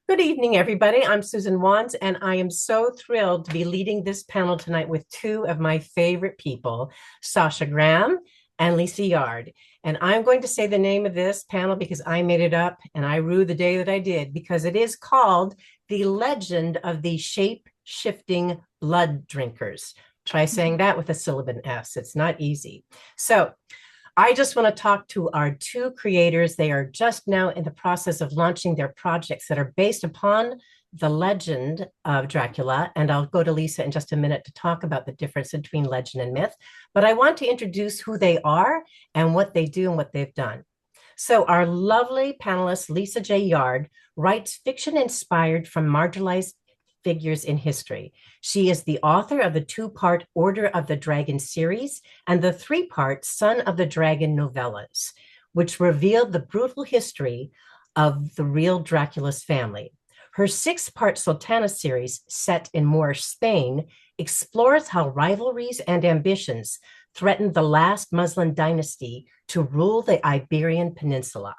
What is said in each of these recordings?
Good evening, everybody. I'm Susan Wands, and I am so thrilled to be leading this panel tonight with two of my favorite people, Sasha Graham and Lisa Yard. And I'm going to say the name of this panel because I made it up and I rue the day that I did, because it is called The Legend of the Shape-Shifting Blood Drinkers. Try saying that with a sibilant S. It's not easy. So, I just want to talk to our two creators. They are just now in the process of launching their projects that are based upon the legend of Dracula. And I'll go to Lisa in just a minute to talk about the difference between legend and myth. But I want to introduce who they are and what they do and what they've done. So, our lovely panelist, Lisa J. Yard, writes fiction inspired from marginalized figures in history. She is the author of the two-part Order of the Dragon series and the three-part Son of the Dragon novellas, which revealed the brutal history of the real Dracula's family. Her six-part Sultana series, set in Moorish Spain, explores how rivalries and ambitions threatened the last Muslim dynasty to rule the Iberian Peninsula.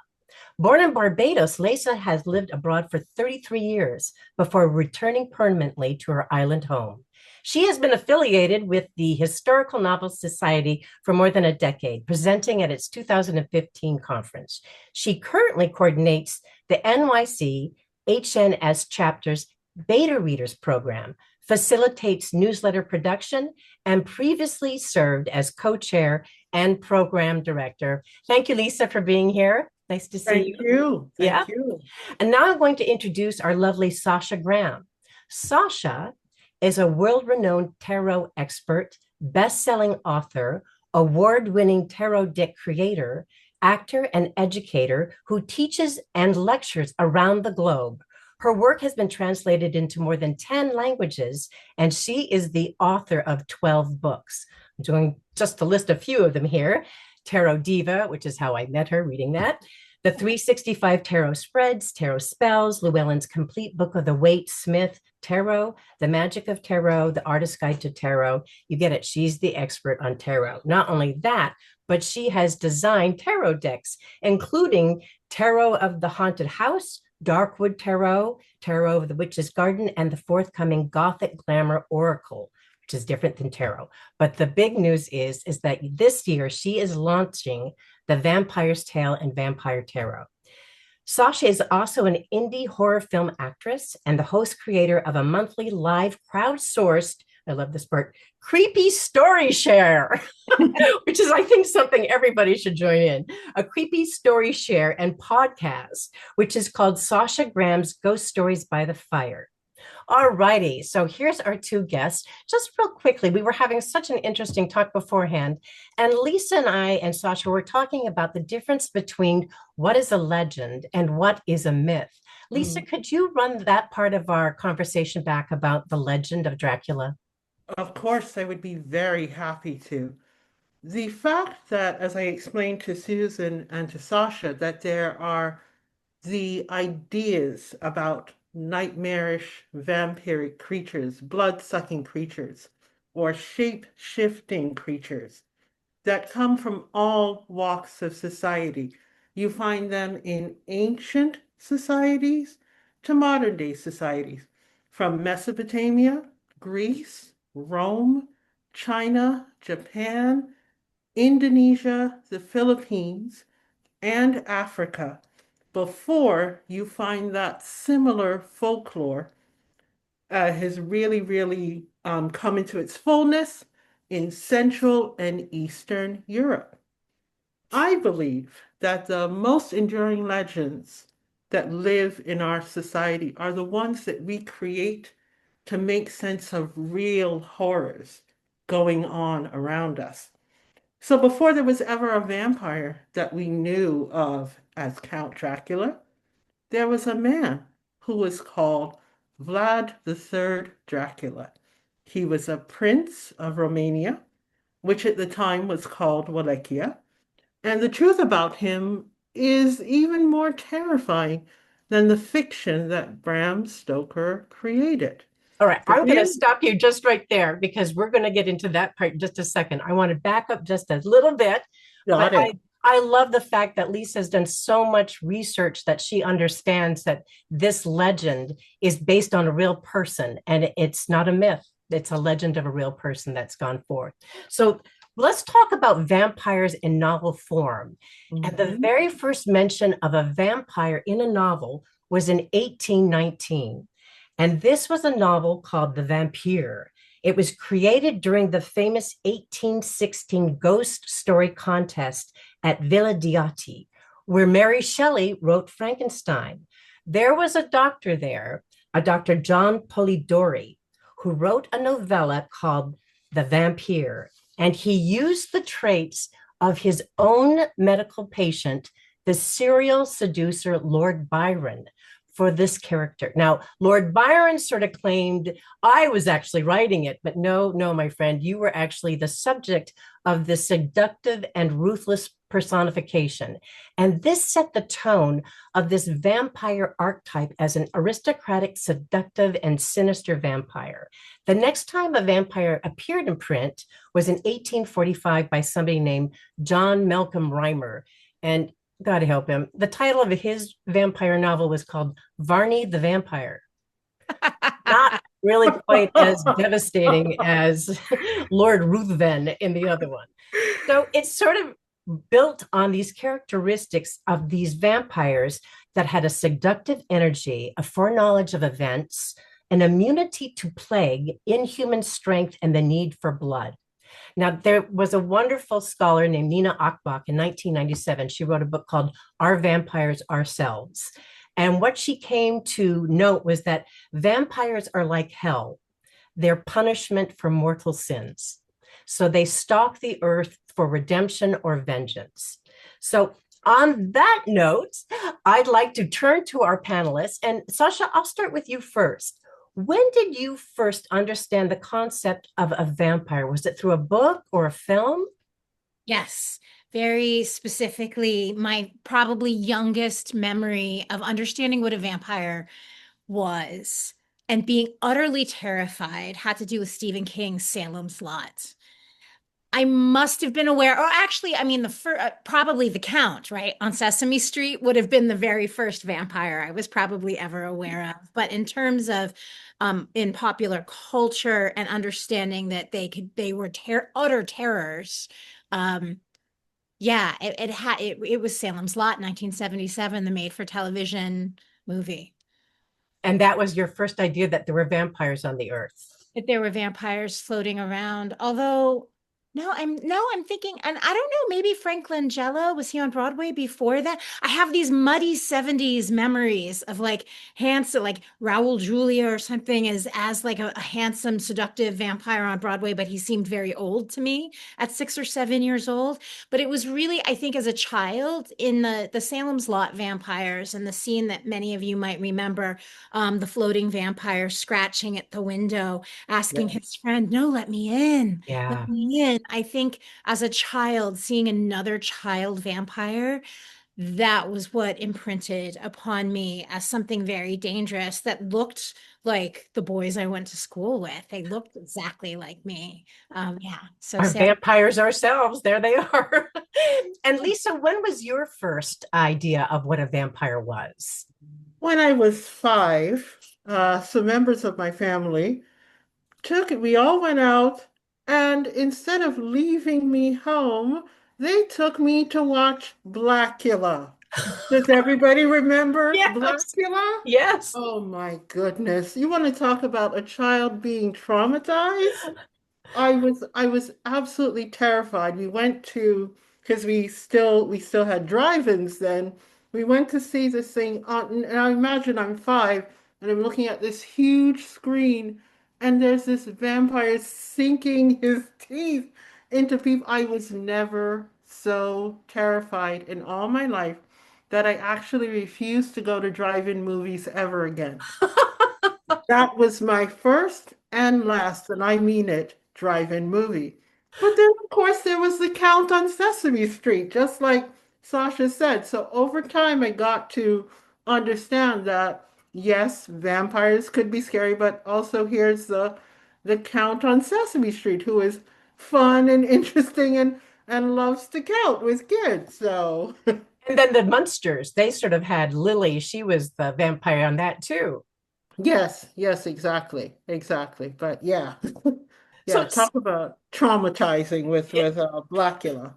Born in Barbados, Lisa has lived abroad for 33 years before returning permanently to her island home. She has been affiliated with the Historical Novel Society for more than a decade, presenting at its 2015 conference. She currently coordinates the NYC HNS chapter's Beta Readers program, facilitates newsletter production, and previously served as co-chair and program director. Thank you, Lisa, for being here. Nice to see Thank you. you. Yeah. Thank you. And now I'm going to introduce our lovely Sasha Graham. Sasha is a world-renowned tarot expert, best-selling author, award-winning tarot deck creator, actor, and educator who teaches and lectures around the globe. Her work has been translated into more than 10 languages, and she is the author of 12 books. I'm doing just to list a few of them here. Tarot Diva, which is how I met her reading that. The 365 Tarot Spreads, Tarot Spells, Llewellyn's Complete Book of the Waite Smith Tarot, The Magic of Tarot, The Artist's Guide to Tarot. You get it. She's the expert on tarot. Not only that, but she has designed tarot decks, including Tarot of the Haunted House, Darkwood Tarot, Tarot of the Witch's Garden, and the forthcoming Gothic Glamour Oracle, which is different than tarot. But the big news is that this year she is launching The Vampire's Tale and Vampire Tarot. Sasha is also an indie horror film actress and the host creator of a monthly live crowdsourced, I love this part, creepy story share, which is, I think, something everybody should join in. A creepy story share and podcast, which is called Sasha Graham's Ghost Stories by the Fire. All righty. So here's our two guests. Just real quickly, we were having such an interesting talk beforehand. And Lisa and I and Sasha were talking about the difference between what is a legend and what is a myth. Lisa, could you run that part of our conversation back about the legend of Dracula? Of course, I would be very happy to. The fact that, as I explained to Susan and to Sasha, that there are the ideas about nightmarish vampiric creatures, blood-sucking creatures, or shape-shifting creatures that come from all walks of society. You find them in ancient societies to modern day societies, from Mesopotamia, Greece, Rome, China, Japan, Indonesia, the Philippines, and Africa. Before you find that similar folklore has really come into its fullness in Central and Eastern Europe. I believe that the most enduring legends that live in our society are the ones that we create to make sense of real horrors going on around us. So before there was ever a vampire that we knew of as Count Dracula, there was a man who was called Vlad the Third Dracula. He was a prince of Romania, which at the time was called Wallachia. And the truth about him is even more terrifying than the fiction that Bram Stoker created. All right, I'm going to Bram stop you just right there because we're going to get into that part in just a second. I want to back up just a little bit. I, got I it. I love the fact that Lisa has done so much research that she understands that this legend is based on a real person and it's not a myth. It's a legend of a real person that's gone forth. So let's talk about vampires in novel form. And the Mhm. very first mention of a vampire in a novel was in 1819. And this was a novel called The Vampire. It was created during the famous 1816 ghost story contest at Villa Diati, where Mary Shelley wrote Frankenstein. There was a doctor there, a Dr. John Polidori, who wrote a novella called The Vampire, and he used the traits of his own medical patient, the serial seducer Lord Byron, for this character. Now, Lord Byron sort of claimed I was actually writing it, but no, no, my friend, you were actually the subject of the seductive and ruthless personification. And this set the tone of this vampire archetype as an aristocratic, seductive, and sinister vampire. The next time a vampire appeared in print was in 1845 by somebody named John Malcolm Rymer. And God help him, the title of his vampire novel was called Varney the Vampire. Not really quite as devastating as Lord Ruthven in the other one. So it's sort of built on these characteristics of these vampires that had a seductive energy, a foreknowledge of events, an immunity to plague, inhuman strength, and the need for blood. Now, there was a wonderful scholar named Nina Achbach in 1997. She wrote a book called Our Vampires Ourselves. And what she came to note was that vampires are like hell. They're punishment for mortal sins. So they stalk the earth for redemption or vengeance. So, on that note, I'd like to turn to our panelists. And Sasha, I'll start with you first. When did you first understand the concept of a vampire? Was it through a book or a film? Yes, very specifically, my probably youngest memory of understanding what a vampire was and being utterly terrified had to do with Stephen King's Salem's Lot. I must have been aware, or actually, I mean, probably the Count, right, on Sesame Street would have been the very first vampire I was probably ever aware of. But in terms of in popular culture and understanding that they were utter terrors, um, yeah, it was Salem's Lot, 1977, the made-for-television movie. And that was your first idea that there were vampires on the earth. That there were vampires floating around. Although, no, I'm thinking, and I don't know, maybe Frank Langella, was he on Broadway before that? I have these muddy 70s memories of like handsome, like Raul Julia or something as like a handsome, seductive vampire on Broadway, but he seemed very old to me at 6 or 7 years old. But it was really, I think, as a child in the Salem's Lot vampires and the scene that many of you might remember, the floating vampire scratching at the window asking Yeah. his friend, no, let me in. Let Yeah. me in. I think as a child, seeing another child vampire, that was what imprinted upon me as something very dangerous that looked like the boys I went to school with. They looked exactly like me. Yeah. So Our Sarah, vampires ourselves. There they are. And Lisa, when was your first idea of what a vampire was? When I was five, some members of my family took it. We all went out, and instead of leaving me home, they took me to watch Blackula. Does everybody remember Yes. Blackula? Yes. Oh my goodness. You want to talk about a child being traumatized? I was absolutely terrified. We went to because we still had drive-ins then. We went to see this thing on, and I imagine I'm five and I'm looking at this huge screen and there's this vampire sinking his teeth into people. I was never so terrified in all my life that I actually refused to go to drive-in movies ever again. That was my first and last, and I mean it, drive-in movie. But then, of course, there was the Count on Sesame Street, just like Sasha said. So over time, I got to understand that yes, vampires could be scary, but also here's the Count on Sesame Street, who is fun and interesting, and loves to count with kids. So And then the Munsters, they sort of had Lily. She was the vampire on that too. yes, yes, exactly, exactly. But yeah, So, yeah, talk about traumatizing with Blackula.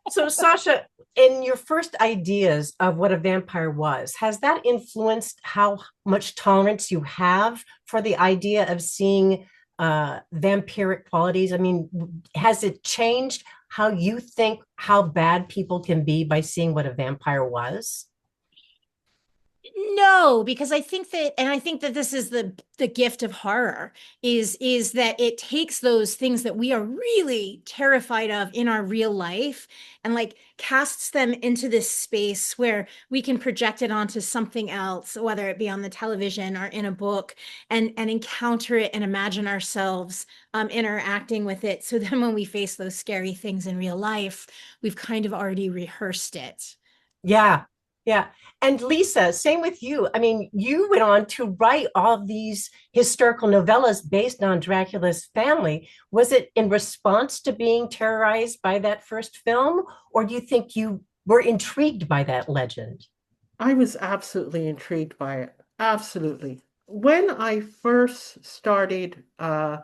so Sasha, in your first ideas of what a vampire was, has that influenced how much tolerance you have for the idea of seeing vampiric qualities? I mean, has it changed how you think how bad people can be by seeing what a vampire was? No, because I think that, and I think that this is the gift of horror is that it takes those things that we are really terrified of in our real life and like casts them into this space where we can project it onto something else, whether it be on the television or in a book, and encounter it and imagine ourselves interacting with it. So then when we face those scary things in real life, we've kind of already rehearsed it. Yeah, yeah. And Lisa, same with you. I mean, you went on to write all of these historical novellas based on Dracula's family. Was it in response to being terrorized by that first film, or do you think you were intrigued by that legend? I was absolutely intrigued by it. Absolutely. When I first started, I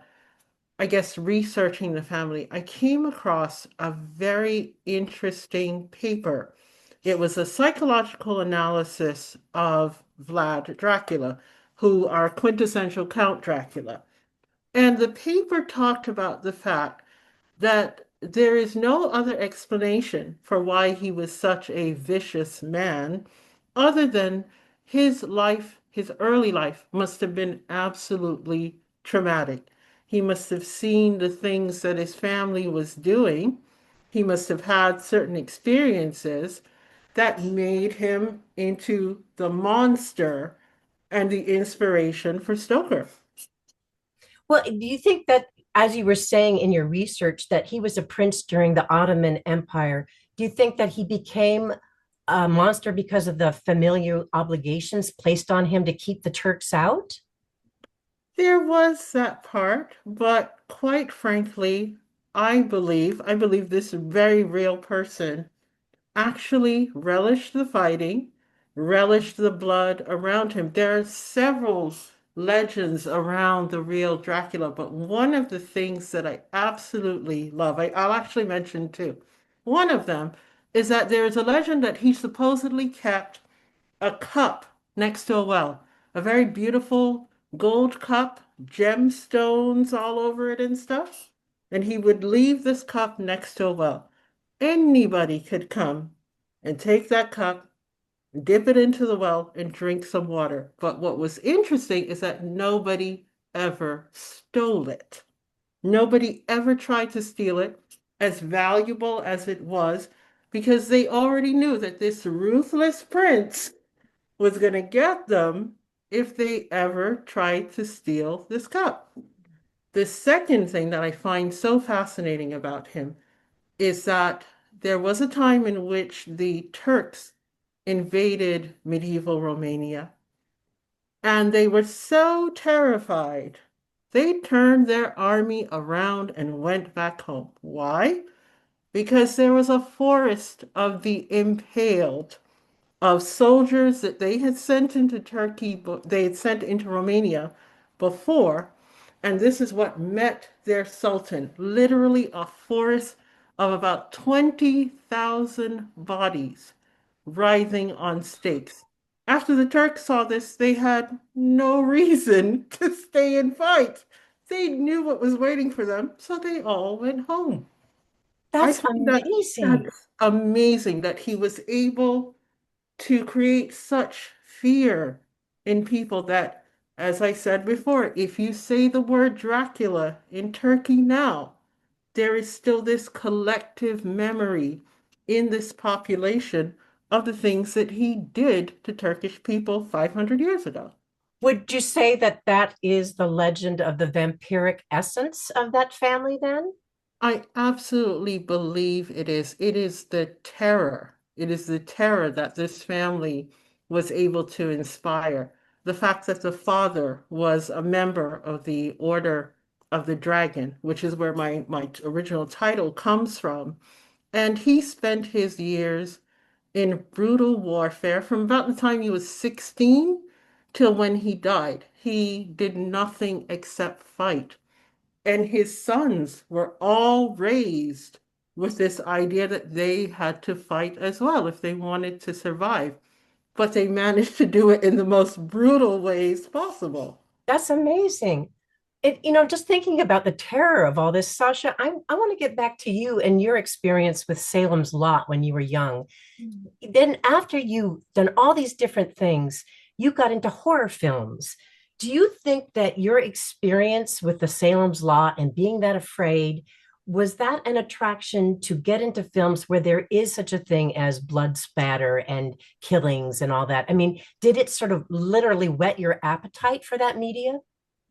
guess, researching the family, I came across a very interesting paper. It was a psychological analysis of Vlad Dracula, who are quintessential Count Dracula. And the paper talked about the fact that there is no other explanation for why he was such a vicious man other than his life, his early life, must have been absolutely traumatic. He must have seen the things that his family was doing. He must have had certain experiences that made him into the monster and the inspiration for Stoker. Well, do you think that, as you were saying in your research, that he was a prince during the Ottoman Empire? Do you think that he became a monster because of the familial obligations placed on him to keep the Turks out? There was that part, but quite frankly, I believe this very real person actually relished the fighting, relished the blood around him. There are several legends around the real Dracula, but one of the things that I absolutely love, I'll actually mention two. One of them is that there is a legend that he supposedly kept a cup next to a well, a very beautiful gold cup, gemstones all over it and stuff. And he would leave this cup next to a well. Anybody could come and take that cup, dip it into the well, and drink some water. But what was interesting is that nobody ever stole it. Nobody ever tried to steal it, as valuable as it was, because they already knew that this ruthless prince was going to get them if they ever tried to steal this cup. The second thing that I find so fascinating about him is that there was a time in which the Turks invaded medieval Romania, and they were so terrified, they turned their army around and went back home. Why? Because there was a forest of the impaled, of soldiers that they had sent into Turkey, but they had sent into Romania before. And this is what met their sultan, literally a forest of about 20,000 bodies writhing on stakes. After the Turks saw this, they had no reason to stay and fight. They knew what was waiting for them, so they all went home. I That's find that amazing. that's amazing that he was able to create such fear in people that, as I said before, if you say the word Dracula in Turkey now, there is still this collective memory in this population of the things that he did to Turkish people 500 years ago. Would you say that that is the legend of the vampiric essence of that family then? I absolutely believe it is. It is the terror. It is the terror that this family was able to inspire. The fact that the father was a member of the Order of the Dragon, which is where my original title comes from, And he spent his years in brutal warfare from about the time he was 16 till when he died. He did nothing except fight. And his sons were all raised with this idea that they had to fight as well if they wanted to survive. But they managed to do it in the most brutal ways possible. That's amazing. Just thinking about the terror of all this, Sasha, I want to get back to you and your experience with Salem's Lot when you were young. Then, after you done all these different things, you got into horror films. Do you think that your experience with the Salem's Lot and being that afraid was that an attraction to get into films where there is such a thing as blood spatter and killings and all that? I mean, did it sort of literally whet your appetite for that media?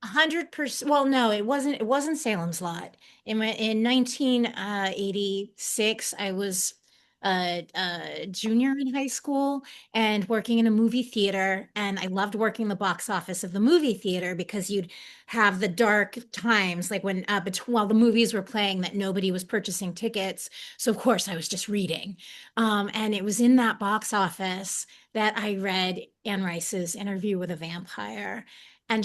100%. Well, no, it wasn't Salem's Lot. In 1986, I was a junior in high school and working in a movie theater, and I loved working the box office of the movie theater because you'd have the dark times, like when between while the movies were playing, that nobody was purchasing tickets. So of course I was just reading, and it was in that box office that I read Anne Rice's Interview with a Vampire. And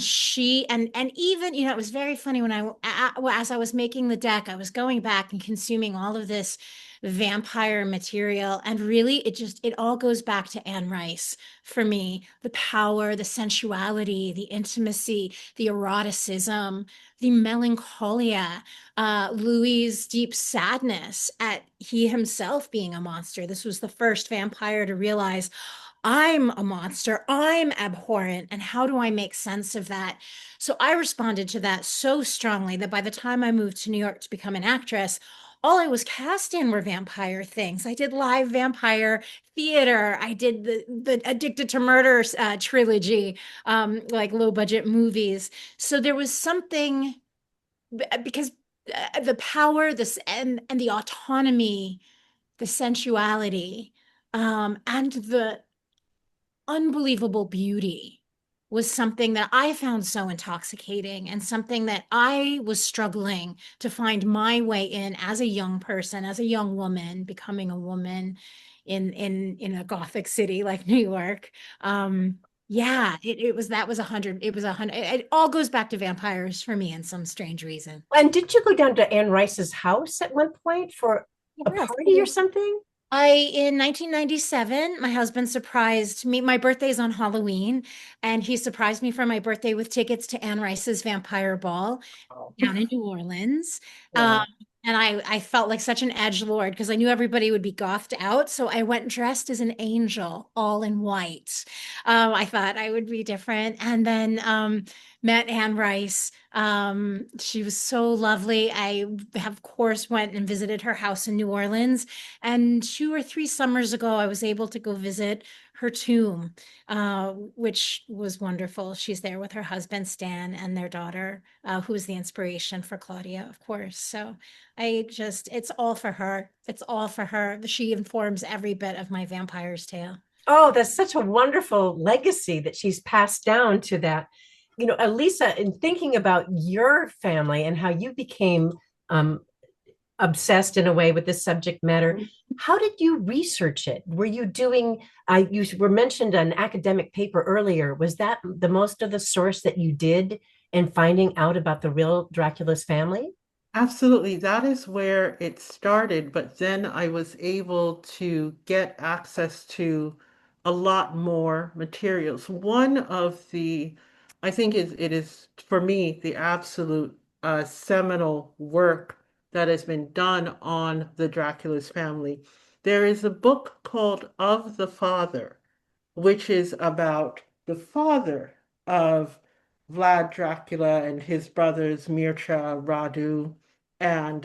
and even, it was very funny when as I was making the deck, I was going back and consuming all of this vampire material. And really, it all goes back to Anne Rice for me. The power, the sensuality, the intimacy, the eroticism, the melancholia, Louis's deep sadness at he himself being a monster. This was the first vampire to realize, I'm a monster. I'm abhorrent. And how do I make sense of that? So I responded to that so strongly that by the time I moved to New York to become an actress, all I was cast in were vampire things. I did live vampire theater. I did the Addicted to Murder trilogy, like low budget movies. So there was something because the power, this and the autonomy, the sensuality, and the unbelievable beauty was something that I found so intoxicating and something that I was struggling to find my way in as a young person, as a young woman, becoming a woman in a Gothic city like New York. Yeah, it was that was 100. It was 100. It all goes back to vampires for me in some strange reason. And did you go down to Anne Rice's house at one point for a Yes. party or something? In 1997, my husband surprised me. My birthday's on Halloween, and he surprised me for my birthday with tickets to Anne Rice's Vampire Ball Oh, down in New Orleans. Um, wow. and I felt like such an edgelord because I knew everybody would be gothed out. So I went dressed as an angel, all in white. I thought I would be different. And then met Anne Rice. She was so lovely. I, of course, went and visited her house in New Orleans. And 2 or 3 summers ago, I was able to go visit her tomb, which was wonderful. She's there with her husband, Stan, and their daughter, who is the inspiration for Claudia, of course. So it's all for her. It's all for her. She informs every bit of my vampire's tale. Oh, that's such a wonderful legacy that she's passed down to that. Elisa, in thinking about your family and how you became um, obsessed in a way with this subject matter, how did you research it? Were you doing, you were mentioned an academic paper earlier. Was that the most of the source that you did in finding out about the real Dracula's family? Absolutely. That is where it started, but then I was able to get access to a lot more materials. One of the, I think it is for me the absolute seminal work that has been done on the Dracula's family. There is a book called Of the Father, which is about the father of Vlad Dracula and his brothers Mircea, Radu, and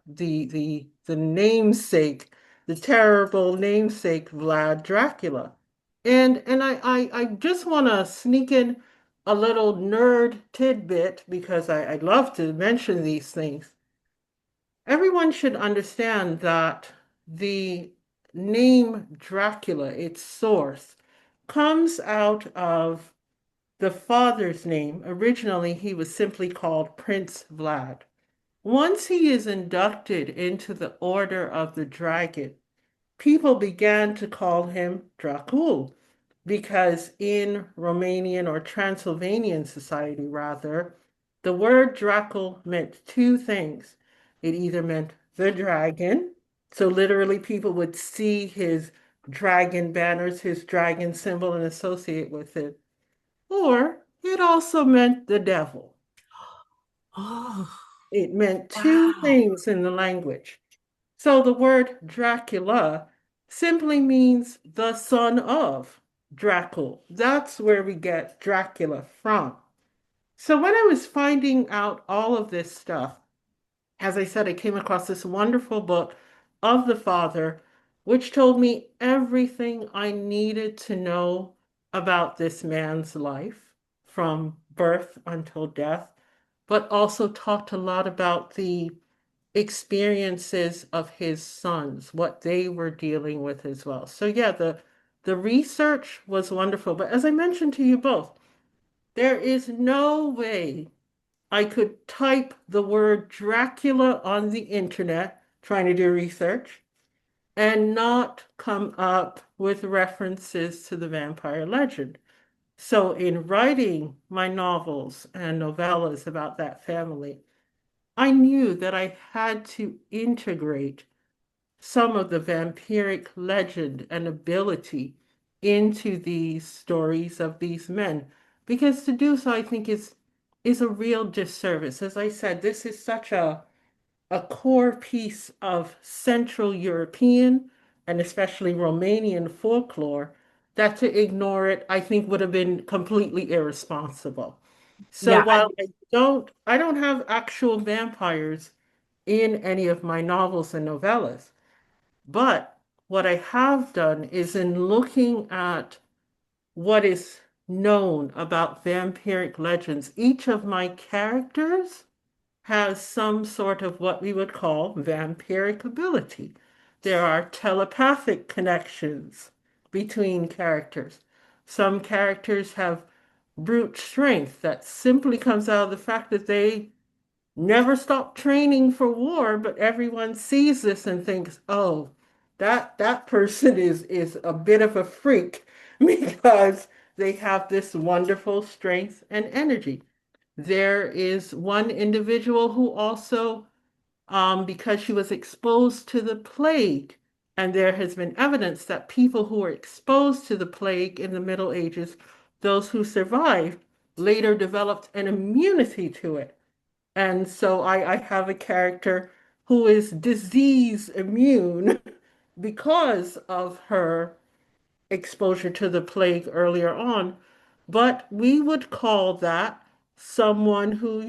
the namesake, the terrible namesake Vlad Dracula. And I just want to sneak in a little nerd tidbit because I love to mention these things. Everyone should understand that the name Dracula, its source, comes out of the father's name. Originally, he was simply called Prince Vlad. once he is inducted into the Order of the Dragon, people began to call him Dracul because in Romanian or Transylvanian society, rather, the word Dracul meant two things. It either meant the dragon, so literally people would see his dragon banners, his dragon symbol, and associate with it, or it also meant the devil. Oh, It meant two wow. things in the language. So the word Dracula simply means the son of Dracul. That's where we get Dracula from. So when I was finding out all of this stuff, as I said, I came across this wonderful book of the father, which told me everything I needed to know about this man's life from birth until death, but also talked a lot about the experiences of his sons, what they were dealing with as well. So yeah, the research was wonderful. But as I mentioned to you both, there is no way I could type the word Dracula on the internet trying to do research and not come up with references to the vampire legend. So in writing my novels and novellas about that family, I knew that I had to integrate some of the vampiric legend and ability into these stories of these men. Because to do so, I think is a real disservice. As I said, this is such a core piece of Central European and especially Romanian folklore that to ignore it, I think would have been completely irresponsible. So Yeah, while I don't have actual vampires in any of my novels and novellas, but what I have done is in looking at what is known about vampiric legends, each of my characters has some sort of what we would call vampiric ability. There are telepathic connections between characters. Some characters have brute strength that simply comes out of the fact that they never stop training for war, but everyone sees this and thinks, oh, that person is a bit of a freak because they have this wonderful strength and energy. There is one individual who also, because she was exposed to the plague, and there has been evidence that people who were exposed to the plague in the Middle Ages, those who survived, later developed an immunity to it. And so I have a character who is disease immune because of her exposure to the plague earlier on. But we would call that someone who,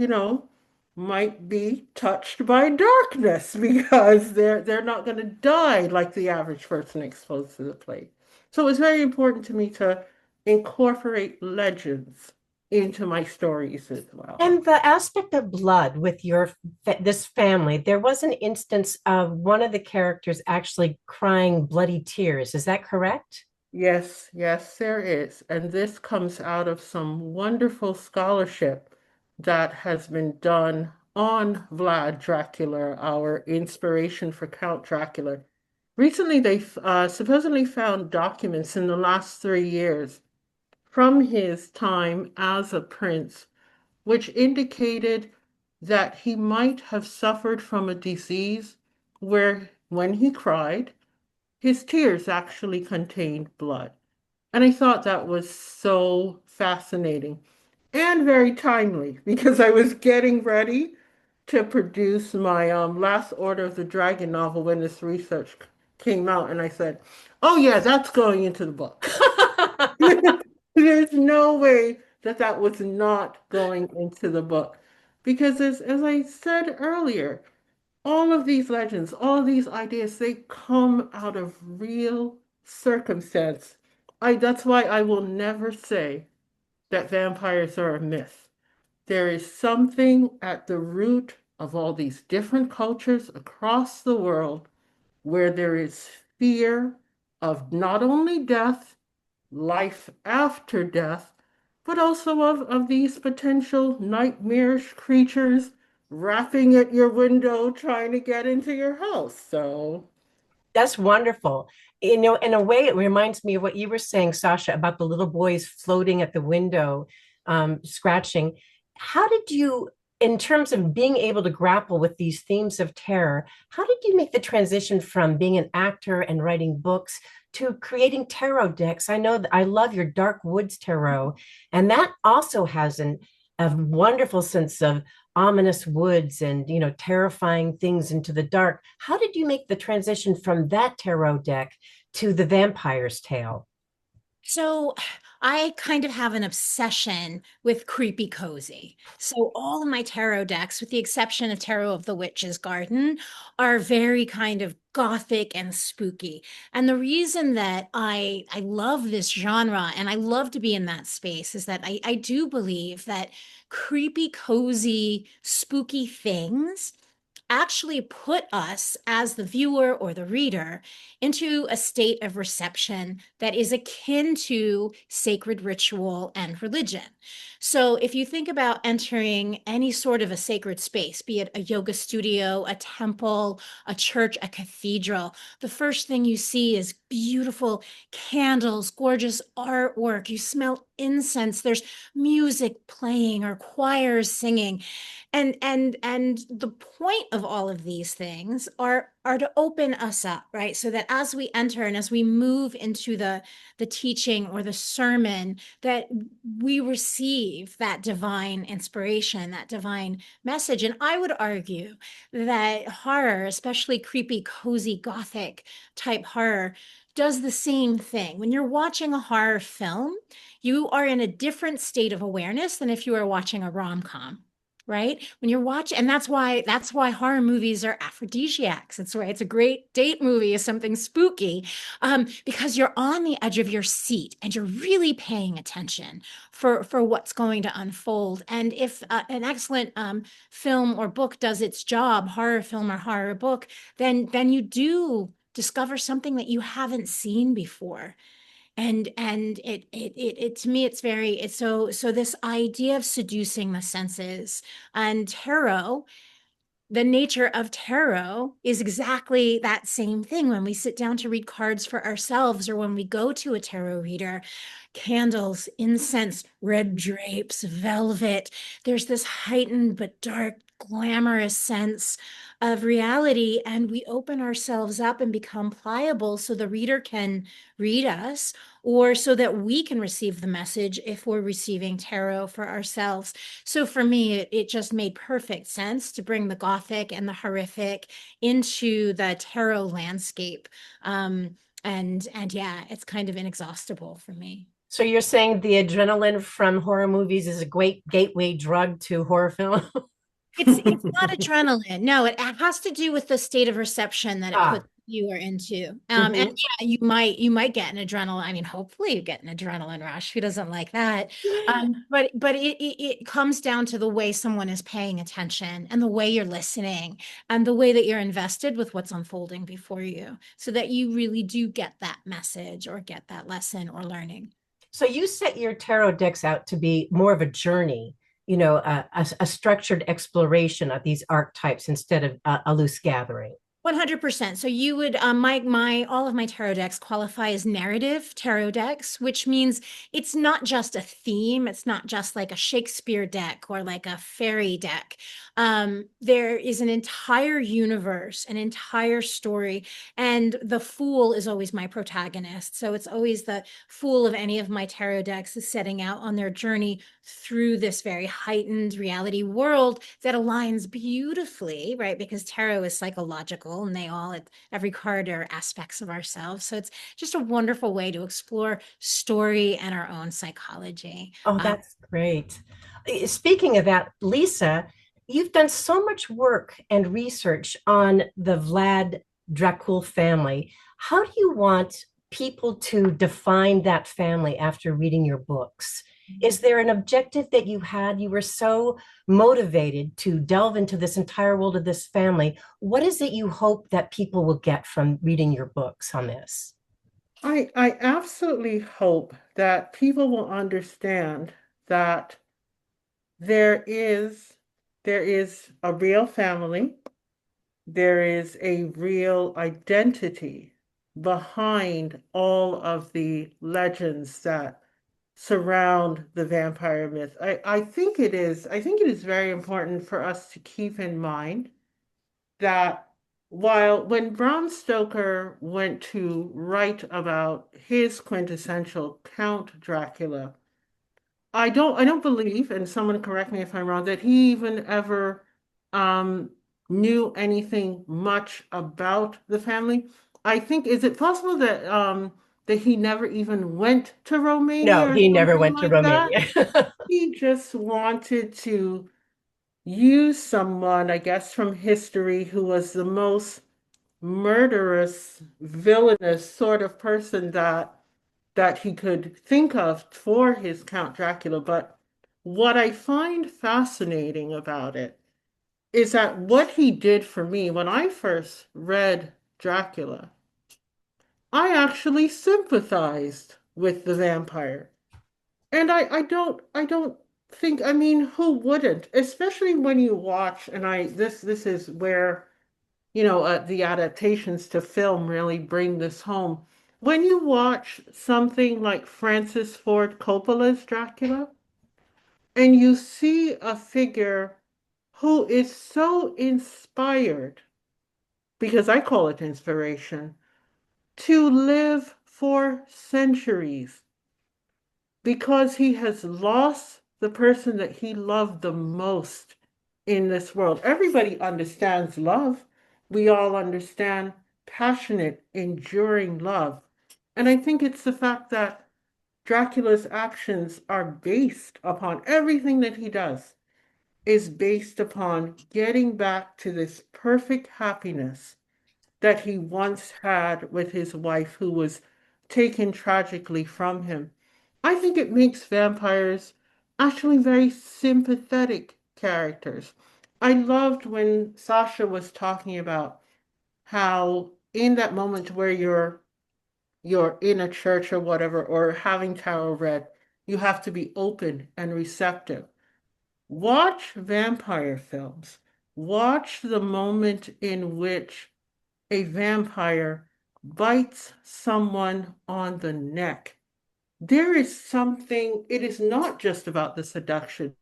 might be touched by darkness because they're not going to die like the average person exposed to the plague. So it was very important to me to incorporate legends into my stories as well. and the aspect of blood with this family, there was an instance of one of the characters actually crying bloody tears. Is that correct? Yes, yes, there is. And this comes out of some wonderful scholarship that has been done on Vlad Dracula, our inspiration for Count Dracula. Recently, they supposedly found documents in the last 3 years from his time as a prince, which indicated that he might have suffered from a disease where, when he cried, his tears actually contained blood. And I thought that was so fascinating and very timely because I was getting ready to produce my last Order of the Dragon novel when this research came out. And I said, oh, yeah, that's going into the book. There's no way that that was not going into the book. Because as I said earlier, all of these legends, all of these ideas, they come out of real circumstance. That's why I will never say that vampires are a myth. There is something at the root of all these different cultures across the world where there is fear of not only death, life after death, but also of these potential nightmarish creatures rapping at your window trying to get into your house. So, That's wonderful. You know, in a way, it reminds me of what you were saying, Sasha, about the little boys floating at the window, scratching. How did you, in terms of being able to grapple with these themes of terror, how did you make the transition from being an actor and writing books to creating tarot decks? I know that I love your Dark Woods tarot, and that also has a wonderful sense of ominous woods and terrifying things into the dark. How did you make the transition from that tarot deck to the vampire's tale? So I kind of have an obsession with creepy cozy. So all of my tarot decks, with the exception of Tarot of the Witch's Garden, are very kind of gothic and spooky. And the reason that I love this genre and I love to be in that space is that I do believe that creepy, cozy, spooky things actually put us as the viewer or the reader into a state of reception that is akin to sacred ritual and religion. So if you think about entering any sort of a sacred space, be it a yoga studio, a temple, a church, a cathedral, the first thing you see is beautiful candles, gorgeous artwork. You smell incense. There's music playing or choirs singing, and the point of all of these things are to open us up, right? So that as we enter and as we move into the teaching or the sermon, that we receive that divine inspiration, that divine message. And I would argue that horror, especially creepy, cozy, gothic type horror, does the same thing. When you're watching a horror film, you are in a different state of awareness than if you were watching a rom-com, right? When you're watching, and that's why horror movies are aphrodisiacs. It's why it's a great date movie, is something spooky, because you're on the edge of your seat and you're really paying attention for what's going to unfold. And if an excellent film or book does its job, horror film or horror book, then you do discover something that you haven't seen before. And it to me, it's so this idea of seducing the senses and tarot, the nature of tarot is exactly that same thing. When we sit down to read cards for ourselves, or when we go to a tarot reader, candles, incense, red drapes, velvet, there's this heightened but dark, glamorous sense of reality. And we open ourselves up and become pliable so the reader can read us, or so that we can receive the message if we're receiving tarot for ourselves. So for me, it just made perfect sense to bring the gothic and the horrific into the tarot landscape. And yeah, it's kind of inexhaustible for me. So you're saying the adrenaline from horror movies is a great gateway drug to horror film? It's not adrenaline. No, it has to do with the state of reception that it puts Ah, you are into. And mhm. yeah, you might get an adrenaline. I mean, hopefully you get an adrenaline rush. Who doesn't like that? But it comes down to the way someone is paying attention and the way you're listening and the way that you're invested with what's unfolding before you, so that you really do get that message or get that lesson or learning. So you set your tarot decks out to be more of a journey, a structured exploration of these archetypes instead of a loose gathering. 100%. So you would my all of my tarot decks qualify as narrative tarot decks, which means it's not just a theme, it's not just like a Shakespeare deck or like a fairy deck. There is an entire universe, an entire story, and the fool is always my protagonist. So it's always the fool of any of my tarot decks is setting out on their journey through this very heightened reality world that aligns beautifully, right? Because tarot is psychological and every card are aspects of ourselves. So it's just a wonderful way to explore story and our own psychology. Oh, that's great. Speaking of that, Lisa, you've done so much work and research on the Vlad Dracul family. How do you want people to define that family after reading your books? Is there an objective that you had? You were so motivated to delve into this entire world of this family. What is it you hope that people will get from reading your books on this? I absolutely hope that people will understand that there is there is a real family, there is a real identity behind all of the legends that surround the vampire myth. I think it is very important for us to keep in mind that when Bram Stoker went to write about his quintessential Count Dracula, I don't believe, and someone correct me if I'm wrong, that he even ever um knew anything much about the family. I think, is it possible that he never even went to No, Romania or he never something went to like that? Romania. He just wanted to use someone, I guess, from history who was the most murderous, villainous sort of person that he could think of for his Count Dracula. But what I find fascinating about it is that what he did for me when I first read Dracula, I actually sympathized with the vampire. And I don't think, I mean, who wouldn't? Especially when you watch, and this is where, the adaptations to film really bring this home. When you watch something like Francis Ford Coppola's Dracula, and you see a figure who is so inspired, because I call it inspiration, to live for centuries because he has lost the person that he loved the most in this world. Everybody understands love. We all understand passionate, enduring love. And I think it's the fact that Dracula's actions are based upon everything that he does is based upon getting back to this perfect happiness that he once had with his wife, who was taken tragically from him. I think it makes vampires actually very sympathetic characters. I loved when Sasha was talking about how in that moment where you're in a church or whatever, or having tarot read, you have to be open and receptive. Watch vampire films. Watch the moment in which a vampire bites someone on the neck. There is something, it is not just about the seduction.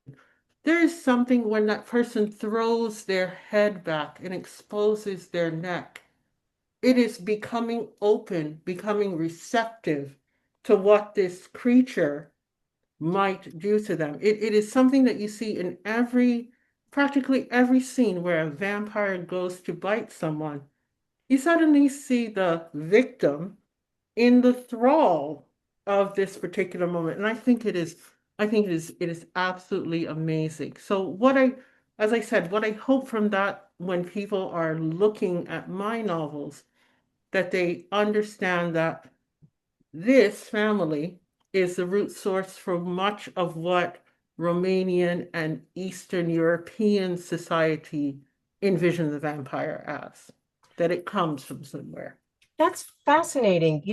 There is something when that person throws their head back and exposes their neck. It is becoming open, becoming receptive to what this creature might do to them. It is something that you see in practically every scene where a vampire goes to bite someone. You suddenly see the victim in the thrall of this particular moment. And it is absolutely amazing. So as I said, what I hope from that when people are looking at my novels, that they understand that this family is the root source for much of what Romanian and Eastern European society envision the vampire as, that it comes from somewhere. That's fascinating.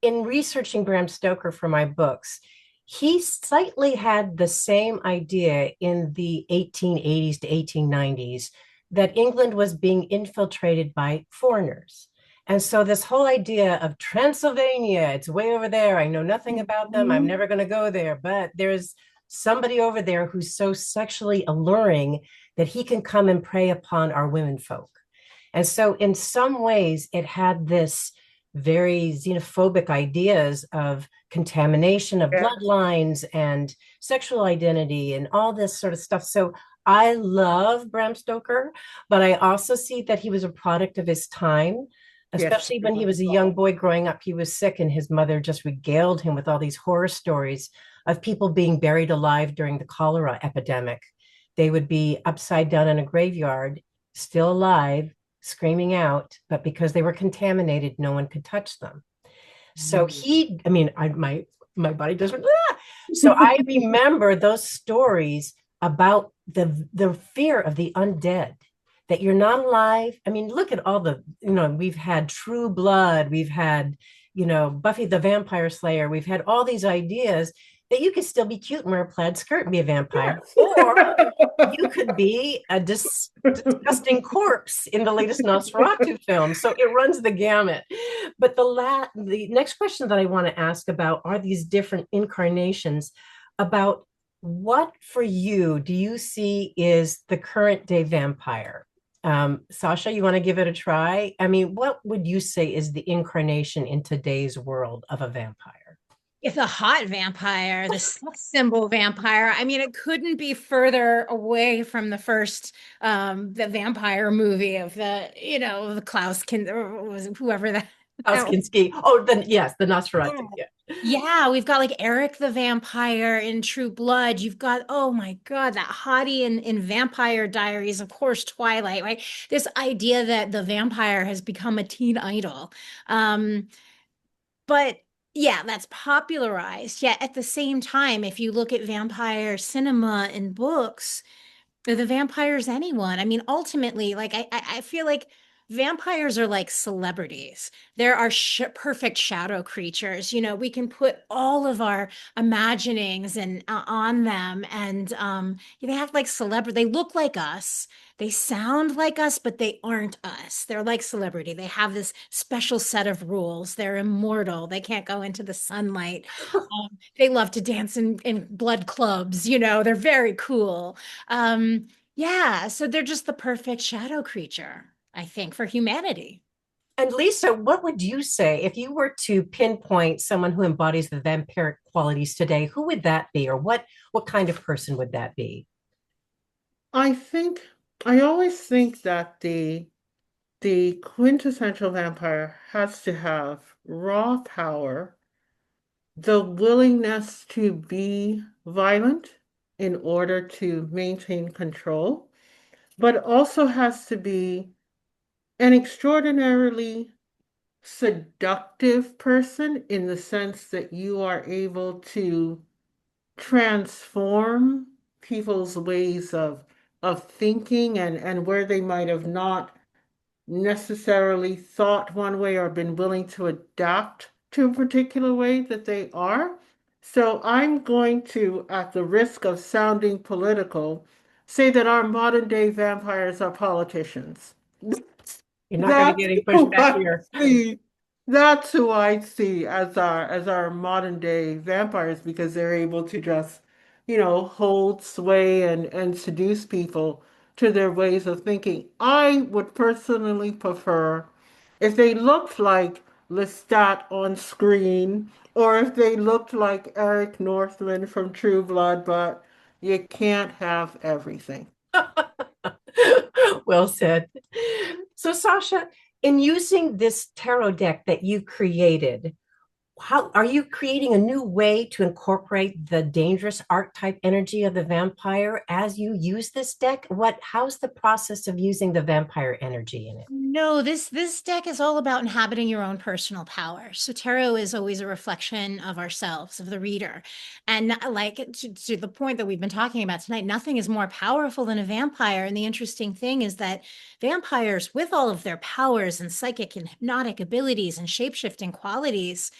In researching Bram Stoker for my books, he slightly had the same idea in the 1880s to 1890s that England was being infiltrated by foreigners. And so, this whole idea of Transylvania, it's way over there. I know nothing about them. I'm Mhm. never going to go there. But there's somebody over there who's so sexually alluring that he can come and prey upon our women folk. And so, in some ways, it had this very xenophobic ideas of contamination of Yes, bloodlines and sexual identity and all this sort of stuff. So, I love Bram Stoker, but I also see that he was a product of his time, yes, especially it when he was was a young all. boy growing up. He was sick, and his mother just regaled him with all these horror stories of people being buried alive during the cholera epidemic. They would be upside down in a graveyard, still alive, screaming out, but because they were contaminated, no one could touch them. So Mm. he, I mean, my body doesn't. So I remember those stories about the fear of the undead, that you're not alive. I mean, look at all we've had True Blood, we've had, Buffy the Vampire Slayer, we've had all these ideas. that you could still be cute and wear a plaid skirt and be a vampire, Yes. or you could be a disgusting corpse in the latest Nosferatu film. So it runs the gamut. But the next question that I want to ask about are these different incarnations about what for you do you see is the current day vampire? Sasha, you want to give it a try? I mean, what would you say is the incarnation in today's world of a vampire? It's a hot vampire, the sex symbol vampire. I mean, it couldn't be further away from the first the vampire movie of the Klaus Kind or was it whoever that was. Kinski. Oh, then yes, the Nosferatu. Yeah. Yeah, we've got like Eric the Vampire in True Blood. You've got, oh my God, that hottie in Vampire Diaries, of course, Twilight, right? This idea that the vampire has become a teen idol. Um, but yeah, that's popularized. Yet at the same time, if you look at vampire cinema and books, the vampires anyone. I mean, ultimately, like I feel like vampires are like celebrities. There are perfect shadow creatures. We can put all of our imaginings and on them, and they act like celebrity. They look like us. They sound like us, but they aren't us. They're like celebrity. They have this special set of rules. They're immortal. They can't go into the sunlight. They love to dance in blood clubs. They're very cool. Yeah, so they're just the perfect shadow creature, I think, for humanity. And Lisa, what would you say if you were to pinpoint someone who embodies the vampiric qualities today? Who would that be, or what kind of person would that be? I think I always think that the quintessential vampire has to have raw power, the willingness to be violent in order to maintain control, but also has to be an extraordinarily seductive person in the sense that you are able to transform people's ways of thinking and where they might have not necessarily thought one way or been willing to adapt to a particular way that they are. So I'm going to, at the risk of sounding political, say that our modern day vampires are politicians. You're not going to That's get any who pushback I here. see. That's who I see as our modern day vampires because they're able to just, hold sway and seduce people to their ways of thinking. I would personally prefer if they looked like Lestat on screen or if they looked like Eric Northman from True Blood, but you can't have everything. Well said. So, Sasha, in using this tarot deck that you created, how are you creating a new way to incorporate the dangerous archetype energy of the vampire as you use this deck? How's the process of using the vampire energy in it? No, this deck is all about inhabiting your own personal power. So tarot is always a reflection of ourselves, of the reader. And like to the point that we've been talking about tonight, nothing is more powerful than a vampire. And the interesting thing is that vampires, with all of their powers and psychic and hypnotic abilities and shape-shifting qualities,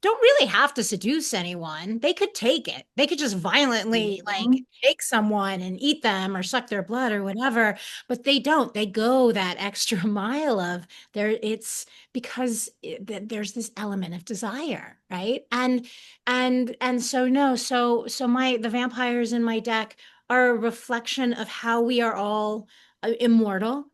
don't really have to seduce anyone. They could take it. They could just violently like Mhm. take someone and eat them or suck their blood or whatever, but they don't. They go that extra mile of there it's because there's this element of desire, right? And so no, so my the vampires in my deck are a reflection of how we are all immortal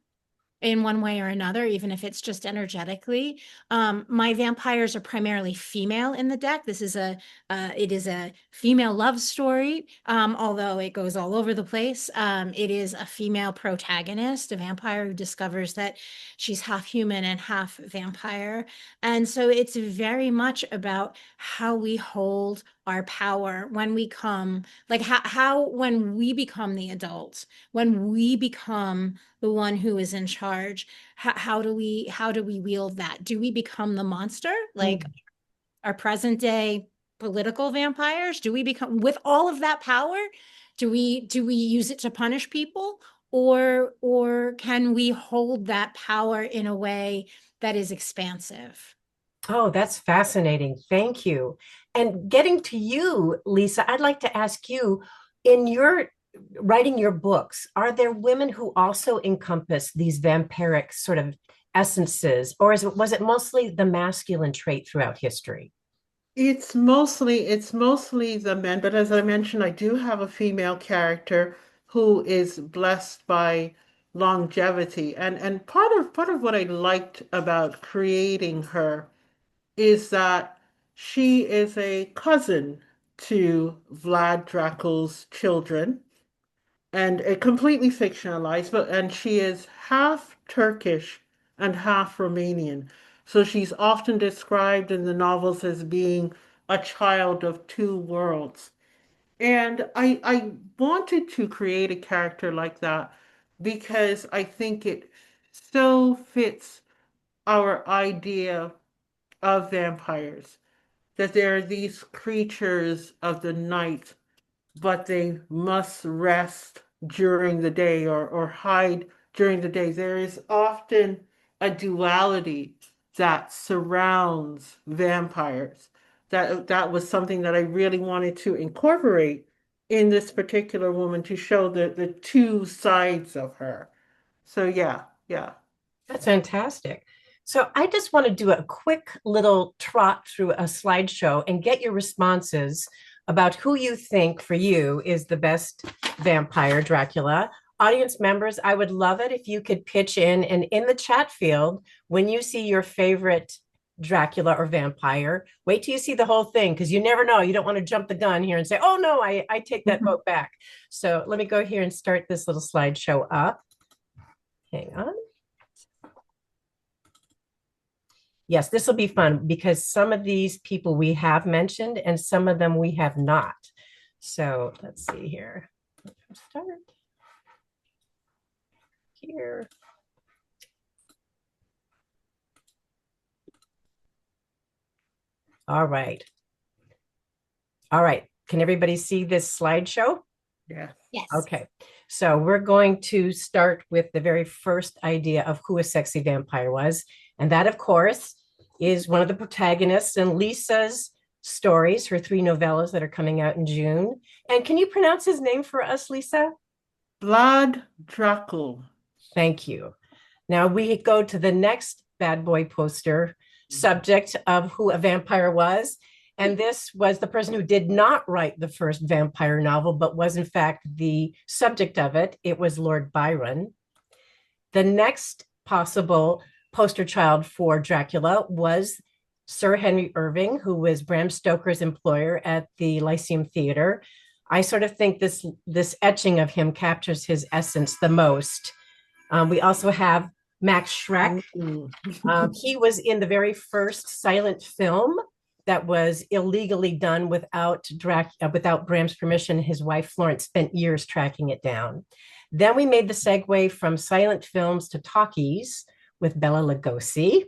in one way or another, even if it's just energetically. My vampires are primarily female in the deck. It is a female love story, although it goes all over the place. It is a female protagonist, a vampire who discovers that she's half human and half vampire. And so it's very much about how we hold our power when we come, like how when we become the adult, when we become the one who is in charge, how do we wield that? Do we become the monster like Mm. our present day political vampires? Do we become with all of that power? Do we use it to punish people, or can we hold that power in a way that is expansive? Oh, that's fascinating. Thank you. And getting to you, Lisa, I'd like to ask you, in your writing your books, are there women who also encompass these vampiric sort of essences, or was it mostly the masculine trait throughout history? It's mostly the men, but as I mentioned, I do have a female character who is blessed by longevity. And part of what I liked about creating her is that she is a cousin to Vlad Dracula's children and completely fictionalized, but and she is half Turkish and half Romanian. So she's often described in the novels as being a child of two worlds. And I wanted to create a character like that because I think it so fits our idea of vampires, that there are these creatures of the night but they must rest during the day or hide during the day. There is often a duality that surrounds vampires. That was something that I really wanted to incorporate in this particular woman to show the two sides of her. So yeah, yeah. That's fantastic. So I just want to do a quick little trot through a slideshow and get your responses about who you think for you is the best vampire Dracula. Audience members, I would love it if you could pitch in and in the chat field when you see your favorite Dracula or vampire, wait till you see the whole thing because you never know. You don't want to jump the gun here and say, oh no, I take that vote back. So let me go here and start this little slideshow up. Hang on. Yes, this will be fun because some of these people we have mentioned and some of them we have not. So let's see here. Start here. All right. All right. Can everybody see this slideshow? Yeah. Yes. Okay. So we're going to start with the very first idea of who a sexy vampire was. And that, of course, is one of the protagonists in Lisa's stories, her three novellas that are coming out in June. And can you pronounce his name for us, Lisa? Vlad Dracul. Thank you. Now we go to the next bad boy poster subject of who a vampire was. And this was the person who did not write the first vampire novel, but was in fact the subject of it. It was Lord Byron. The next possible poster child for Dracula was Sir Henry Irving, who was Bram Stoker's employer at the Lyceum Theater. I sort of think this etching of him captures his essence the most. We also have Max Schreck. He was in the very first silent film that was illegally done without Bram's permission. His wife Florence spent years tracking it down. Then we made the segue from silent films to talkies with Bela Lugosi.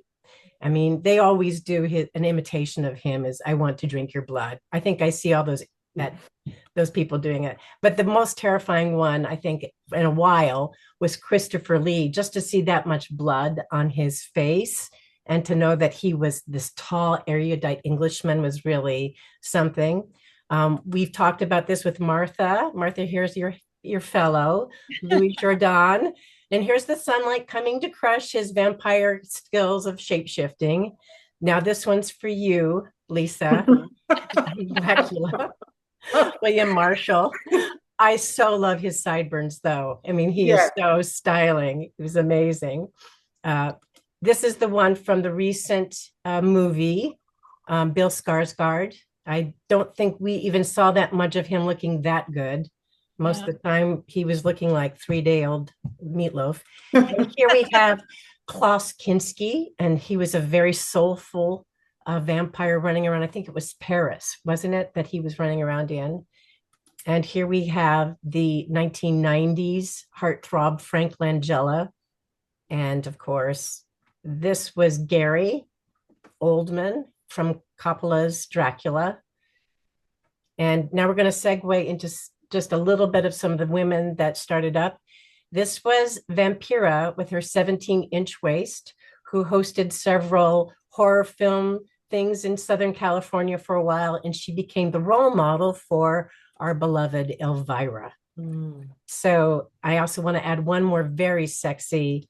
I mean, they always do an imitation of him as "I want to drink your blood." I think I see all those people doing it. But the most terrifying one, I think, in a while was Christopher Lee, just to see that much blood on his face and to know that he was this tall, erudite Englishman was really something. We've talked about this with Martha. Martha, here's your fellow, Louis Jourdan. And here's the sunlight coming to crush his vampire skills of shapeshifting. Now, this one's for you, Lisa. Dracula. William Marshall. I so love his sideburns, though. I mean, he is Yeah. so styling. It was amazing. This is the one from the recent movie, Bill Skarsgård. I don't think we even saw that much of him looking that good. Most of the time, he was looking like 3-day-old meatloaf. And here we have Klaus Kinski, and he was a very soulful vampire running around. I think it was Paris, wasn't it, that he was running around in? And here we have the 1990s heartthrob Frank Langella. And of course, this was Gary Oldman from Coppola's Dracula. And now we're going to segue into just a little bit of some of the women that started up. This was Vampira with her 17-inch waist, who hosted several horror film things in Southern California for a while, and she became the role model for our beloved Elvira. Mm. So I also want to add one more very sexy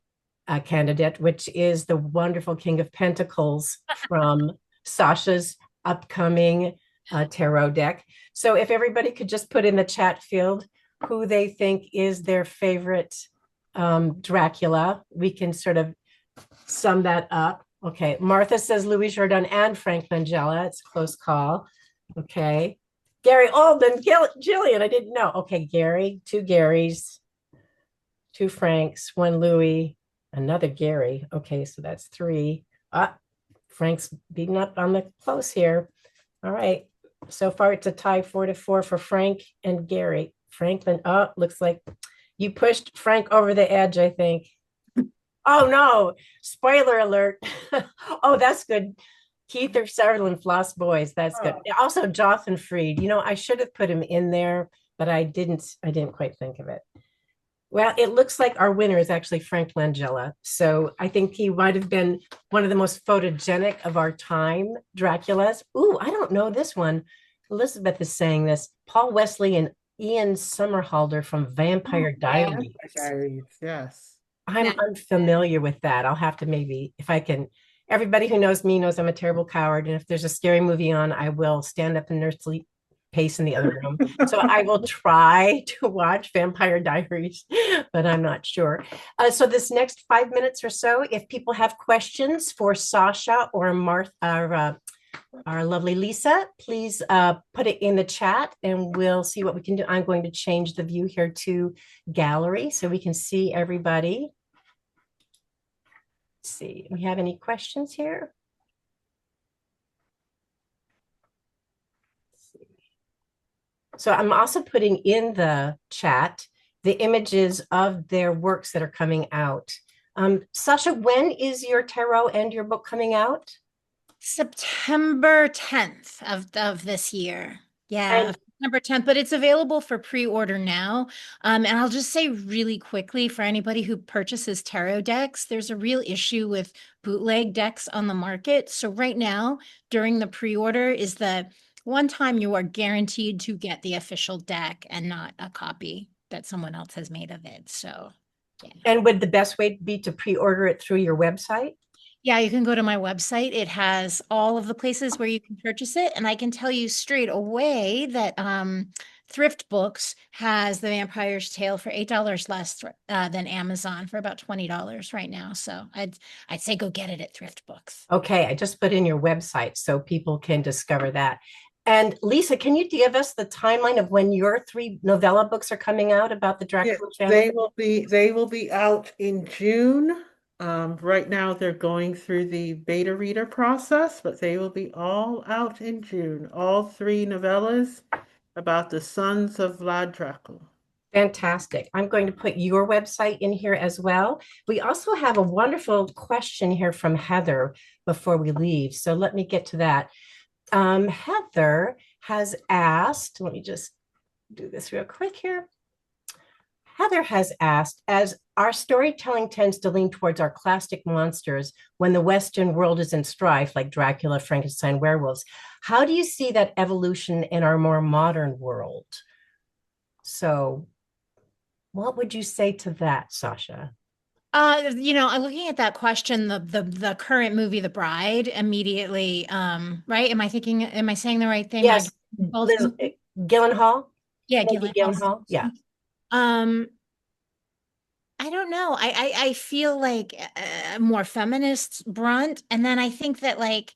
candidate, which is the wonderful King of Pentacles from Sasha's upcoming tarot deck. So if everybody could just put in the chat field who they think is their favorite Dracula, we can sort of sum that up. Okay, Martha says Louis Jordan and Frank Langella. It's a close call. Okay. Gary Oldman, Jillian, I didn't know. Okay, Gary, two Garys, two Franks, one Louis, another Gary. Okay, so that's three. Frank's beating up on the close here. All right. So far, it's a tie 4-4 for Frank and Gary. Franklin, looks like you pushed Frank over the edge, I think. Oh no, spoiler alert. Oh, that's good. Keith or Sutherland Floss Boys. That's good. Oh, Also, Jotham Freed. I should have put him in there, but I didn't quite think of it. Well, it looks like our winner is actually Frank Langella. So I think he might have been one of the most photogenic of our time Draculas. Ooh, I don't know this one. Elizabeth is saying this. Paul Wesley and Ian Somerhalder from Vampire Yeah. Diaries. Diaries, yes. Now, I'm unfamiliar with that. I'll have to maybe, if I can. Everybody who knows me knows I'm a terrible coward. And if there's a scary movie on, I will stand up and nurse pace in the other room. So I will try to watch Vampire Diaries, but I'm not sure. So this next 5 minutes or so, if people have questions for Sasha or Martha, our lovely Lisa, please put it in the chat and we'll see what we can do. I'm going to change the view here to gallery so we can see everybody. Let's see, we have any questions here? So I'm also putting in the chat the images of their works that are coming out. Sasha, when is your tarot and your book coming out? September 10th of this year. Yeah, And September 10th, but it's available for pre-order now. And I'll just say really quickly for anybody who purchases tarot decks, there's a real issue with bootleg decks on the market. So right now, during the pre-order is the one time you are guaranteed to get the official deck and not a copy that someone else has made of it. So yeah. and would the best way be to pre-order it through your website? Yeah, you can go to my website. It has all of the places where you can purchase it. And I can tell you straight away that Thrift Books has The Vampire's Tale for $8 less than Amazon for about $20 right now. So I'd say go get it at Thrift Books. Okay, I just put in your website so people can discover that. And Lisa, can you give us the timeline of when your 3 novella books are coming out about the Yeah, Dracula family? they will be out in June. Right now they're going through the beta reader process, but they will be all out in June. All 3 novellas about the sons of Vlad Dracula. Fantastic. I'm going to put your website in here as well. We also have a wonderful question here from Heather before we leave. So let me get to that. Heather has asked, let me just do this real quick here. Heather has asked, as our storytelling tends to lean towards our classic monsters when the Western world is in strife, like Dracula, Frankenstein, werewolves, how do you see that evolution in our more modern world? So, what would you say to that, Sasha? Looking at that question, the current movie, The Bride, immediately, right? Am I saying the right thing? Yes, Liz Gyllenhaal, Yeah, Maggie Gyllenhaal. Gyllenhaal. Yeah, Um, I don't know. I feel like a more feminist brunt, and then I think that like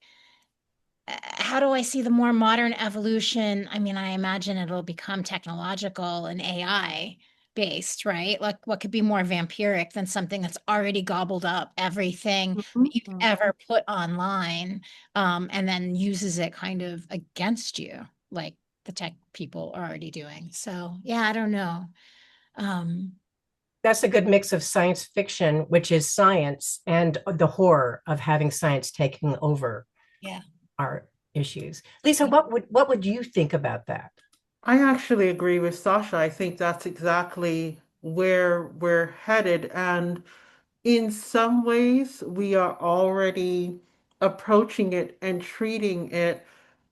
how do I see the more modern evolution? I mean, I imagine it'll become technological and AI based, right? Like what could be more vampiric than something that's already gobbled up everything that you've Mhm. ever put online, and then uses it kind of against you, like the tech people are already doing. So yeah, I don't know. Um, that's a good mix of science fiction, which is science, and the horror of having science taking over yeah. our issues. Lisa, what would you think about that? I actually agree with Sasha. I think that's exactly where we're headed. And in some ways, we are already approaching it and treating it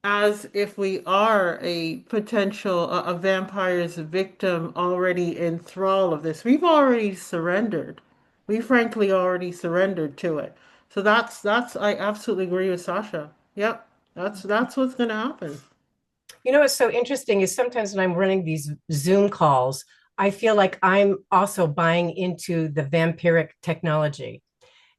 as if we are a potential a vampire's victim already in thrall of this. We've already surrendered. We frankly already surrendered to it. So that's I absolutely agree with Sasha. Yep. That's what's going to happen. You know what's so interesting is sometimes when I'm running these Zoom calls, I feel like I'm also buying into the vampiric technology.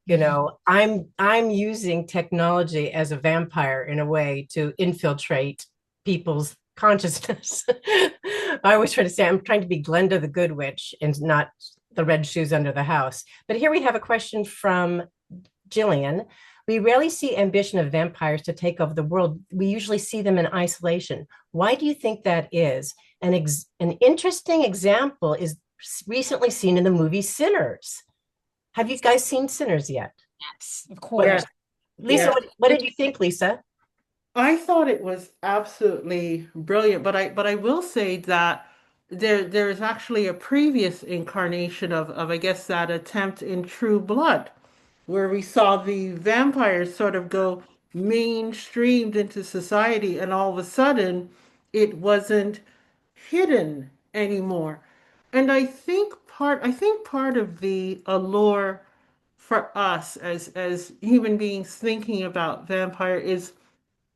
You know, I'm using technology as a vampire in a way to infiltrate people's consciousness. I always try to say I'm trying to be Glenda the Good Witch and not the red shoes under the house. But here we have a question from Jillian. We rarely see ambition of vampires to take over the world. We usually see them in isolation. Why do you think that is? An interesting example is recently seen in the movie Sinners. Have you guys seen Sinners yet? Yes, of What, course. Yeah. Lisa, Yeah. what did you think, Lisa? I thought it was absolutely brilliant, but I will say that there is actually a previous incarnation of I guess that attempt in True Blood, where we saw the vampires sort of go mainstreamed into society, and all of a sudden it wasn't hidden anymore. And I think part of the allure for us as human beings thinking about vampire is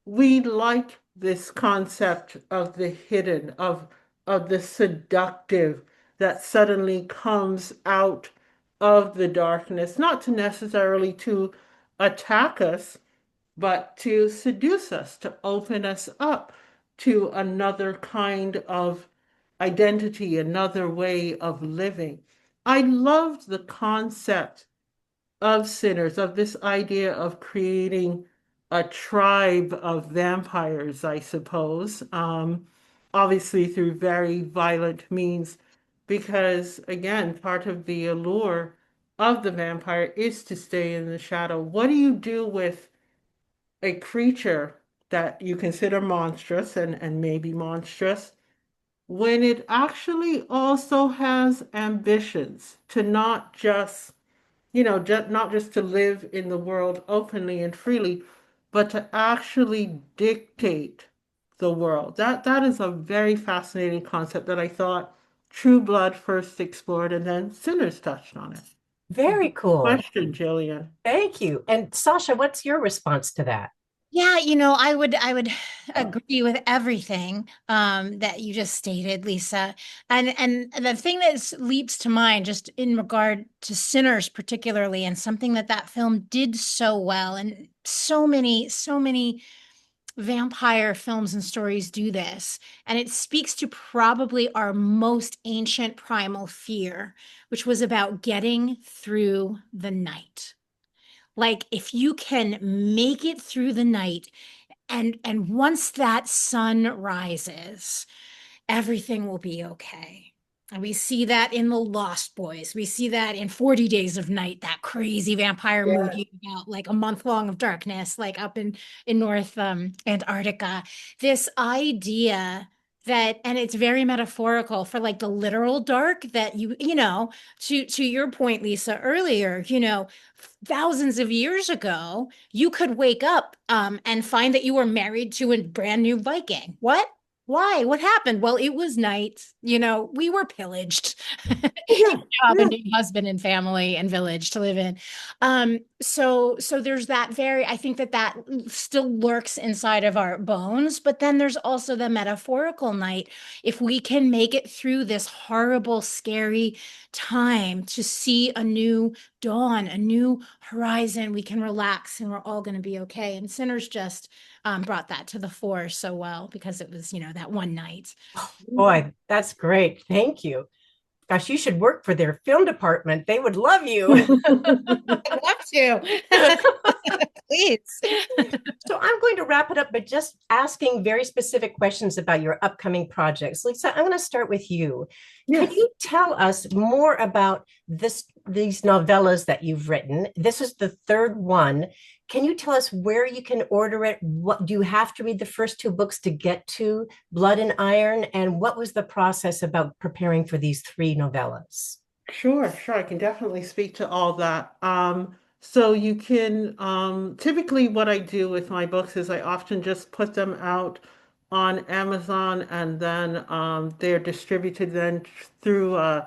we like this concept of the hidden, of the seductive that suddenly comes out of the darkness, not to necessarily to attack us, but to seduce us, to open us up to another kind of identity, another way of living. I loved the concept of sinners, of this idea of creating a tribe of vampires, I suppose, obviously through very violent means, because again, part of the allure of the vampire is to stay in the shadow. What do you do with a creature that you consider monstrous and maybe monstrous when it actually also has ambitions to not just not just to live in the world openly and freely, but to actually dictate the world. That is a very fascinating concept that I thought True Blood first explored, and then Sinners touched on it. Very cool. Question, Jillian. Thank you. And Sasha, what's your response to that? Yeah, I would agree with everything that you just stated, Lisa. And the thing that leaps to mind, just in regard to Sinners particularly, and something that that film did so well, and so many vampire films and stories do this, and it speaks to probably our most ancient primal fear, which was about getting through the night. Like if you can make it through the night and once that sun rises, everything will be okay. And we see that in The Lost Boys. We see that in 40 Days of Night, that crazy vampire Yeah. movie about like a month long of darkness, like up in North Antarctica. This idea that, and it's very metaphorical for like the literal dark that to your point, Lisa, earlier, thousands of years ago, you could wake up and find that you were married to a brand new Viking. What? Why? What happened? Well, it was night. We were pillaged. You Yeah. have a Yeah. new husband and family and village to live in. So there's that I think that that still lurks inside of our bones, but then there's also the metaphorical night. If we can make it through this horrible, scary time to see a new dawn, a new horizon, we can relax and we're all going to be okay. And Sinners just brought that to the fore so well because it was, that one night. Boy, that's great. Thank you. Gosh, you should work for their film department. They would love you. I'd love to. Please. So I'm going to wrap it up by just asking very specific questions about your upcoming projects. Lisa, I'm going to start with you. Can Yes. you tell us more about these novellas that you've written? This is the third one. Can you tell us where you can order it? What do you have to read the first two books to get to Blood and Iron? And what was the process about preparing for these three novellas? Sure, sure. I can definitely speak to all that. So you can, typically what I do with my books is I often just put them out on Amazon and then they're distributed then through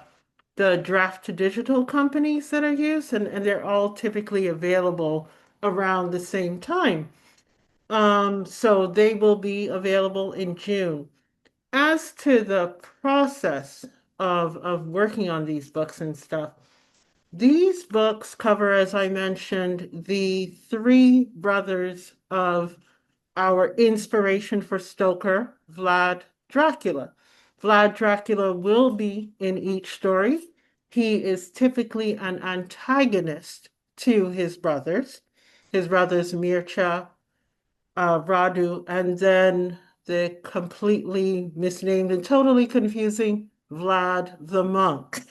the draft to digital companies that are used, and they're all typically available around the same time. So they will be available in June. As to the process of working on these books and stuff, these books cover, as I mentioned, the three brothers of our inspiration for Stoker, Vlad Dracula. Vlad Dracula will be in each story. He is typically an antagonist to his brothers Mircea, Radu, and then the completely misnamed and totally confusing Vlad the monk.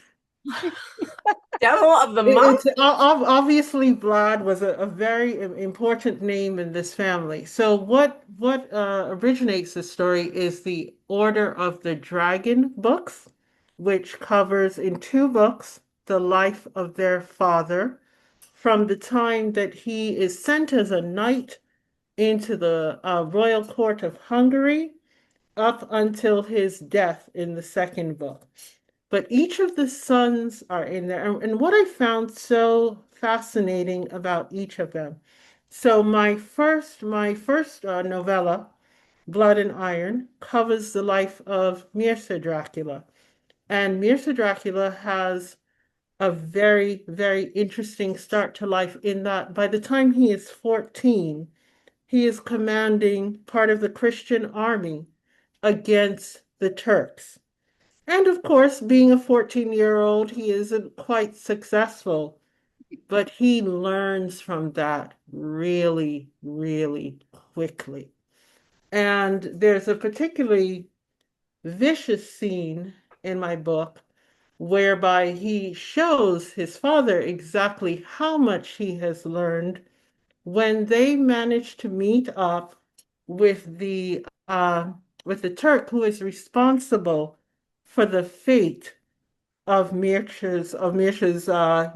Devil of the month? It's obviously Vlad was a very important name in this family. So what originates the story is the Order of the Dragon books, which covers in two books the life of their father from the time that he is sent as a knight into the royal court of Hungary up until his death in the second book. But each of the sons are in there. And what I found so fascinating about each of them. So my first novella, Blood and Iron, covers the life of Mircea Dracula. And Mircea Dracula has a very, very interesting start to life in that by the time he is 14, he is commanding part of the Christian army against the Turks. And of course, being a 14-year-old, he isn't quite successful, but he learns from that really, really quickly. And there's a particularly vicious scene in my book whereby he shows his father exactly how much he has learned when they manage to meet up with the Turk who is responsible for the fate of Mircea's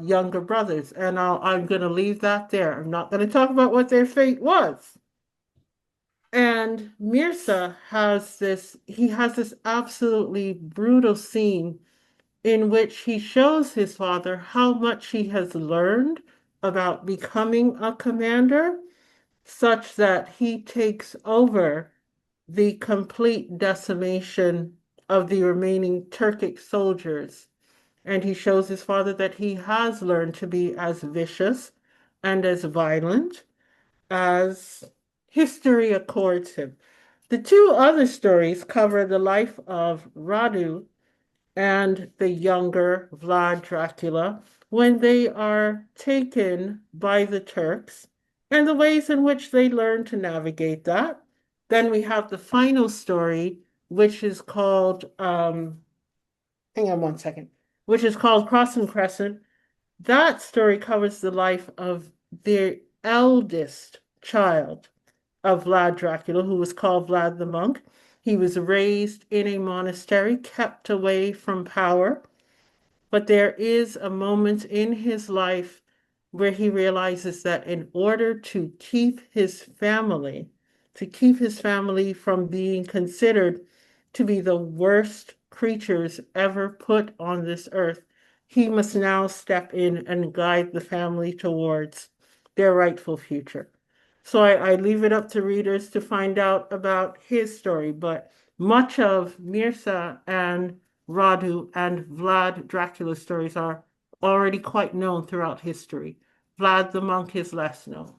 younger brothers. And I'm going to leave that there. I'm not going to talk about what their fate was. And he has this absolutely brutal scene in which he shows his father how much he has learned about becoming a commander, such that he takes over the complete decimation of the remaining Turkic soldiers. And he shows his father that he has learned to be as vicious and as violent as history accords him. The two other stories cover the life of Radu and the younger Vlad Dracula when they are taken by the Turks and the ways in which they learn to navigate that. Then we have the final story, which is called, hang on one second, which is called Cross and Crescent. That story covers the life of the eldest child of Vlad Dracula, who was called Vlad the Monk. He was raised in a monastery, kept away from power, but there is a moment in his life where he realizes that in order to keep his family from being considered to be the worst creatures ever put on this earth, he must now step in and guide the family towards their rightful future. So I leave it up to readers to find out about his story, but much of Mirza and Radu and Vlad Dracula's stories are already quite known throughout history. Vlad the monk is less known.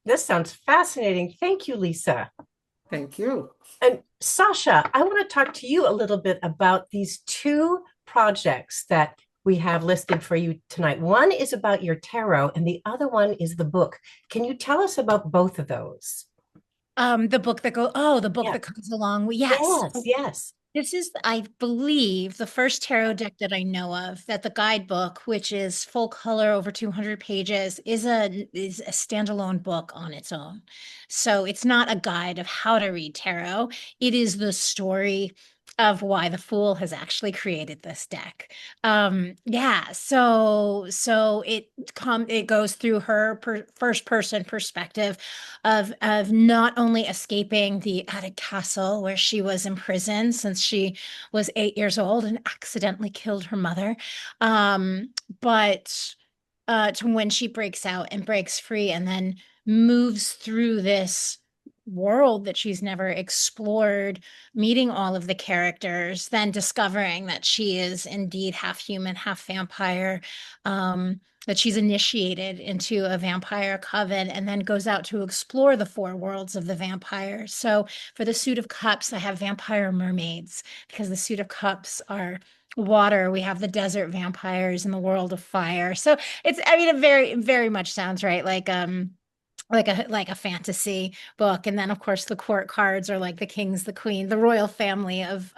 This sounds fascinating. Thank you, Lisa. Thank you. And Sasha, I want to talk to you a little bit about these two projects that we have listed for you tonight. One is about your tarot, and the other one is the book. Can you tell us about both of those? The book Yeah. that comes along. Yes. Yes, yes. This is, I believe, the first tarot deck that I know of that the guidebook, which is full color over 200 pages, is a standalone book on its own. So it's not a guide of how to read tarot. It is the story of why the fool has actually created this deck. Yeah, so it goes through her first person perspective of not only escaping the attic castle where she was imprisoned since she was 8 years old and accidentally killed her mother, but to when she breaks out and breaks free and then moves through this world that she's never explored, meeting all of the characters, then discovering that she is indeed half human, half vampire, that she's initiated into a vampire coven and then goes out to explore the four worlds of the vampire. So for the suit of cups, I have vampire mermaids because the suit of cups are water. We have the desert vampires in the world of fire. So it's, I mean, it very much sounds right. Like a fantasy book, and then of course the court cards are like the kings, the queen, the royal family of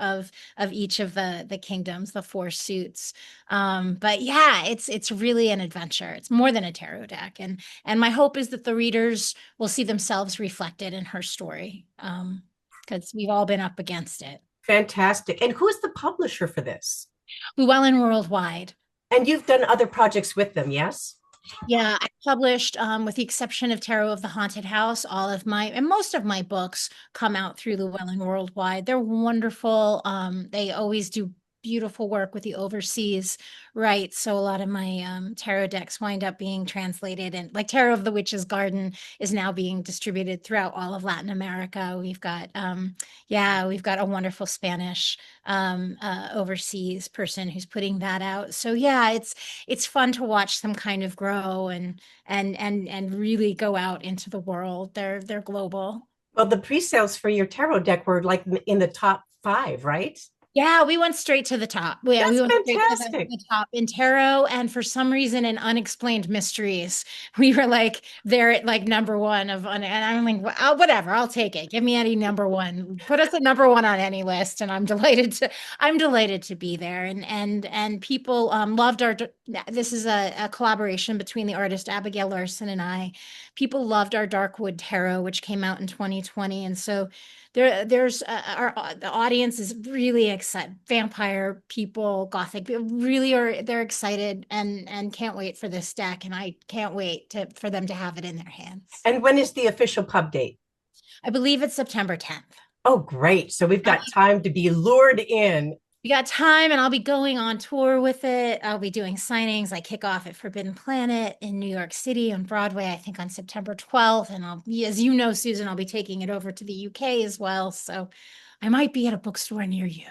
each of the kingdoms, the four suits. But yeah, it's really an adventure. It's more than a tarot deck, and my hope is that the readers will see themselves reflected in her story, because we've all been up against it. Fantastic. And who is the publisher for this? Llewellyn Worldwide. And you've done other projects with them, yes? Yeah, I published, with the exception of Tarot of the Haunted House, all of my and most of my books come out through Llewellyn Worldwide. They're wonderful. They always do beautiful work with the overseas rights. So a lot of my tarot decks wind up being translated, and like Tarot of the Witch's Garden is now being distributed throughout all of Latin America. We've got a wonderful Spanish overseas person who's putting that out. So yeah, it's fun to watch them kind of grow and really go out into the world. They're global. Well, the pre-sales for your tarot deck were like in the top five, right? Yeah, we went straight to the top. We That's went straight to fantastic. the top in tarot, and for some reason in unexplained mysteries, we were like they're at like number one and I'm like, well, whatever, I'll take it. Give me any number one. Put us at number one on any list, and I'm delighted to be there. And people loved our. This is a collaboration between the artist Abigail Larson and I. People loved our Darkwood Tarot, which came out in 2020, and so there's the audience is really excited. Vampire people, gothic people really are. They're excited and can't wait for this deck, and I can't wait for them to have it in their hands. And when is the official pub date? I believe it's September 10th. Oh, great. So we've got time to be lured in. We got time, and I'll be going on tour with it. I'll be doing signings. I kick off at Forbidden Planet in New York City on Broadway, I think on September 12th. And as you know, Susan, I'll be taking it over to the UK as well. So I might be at a bookstore near you.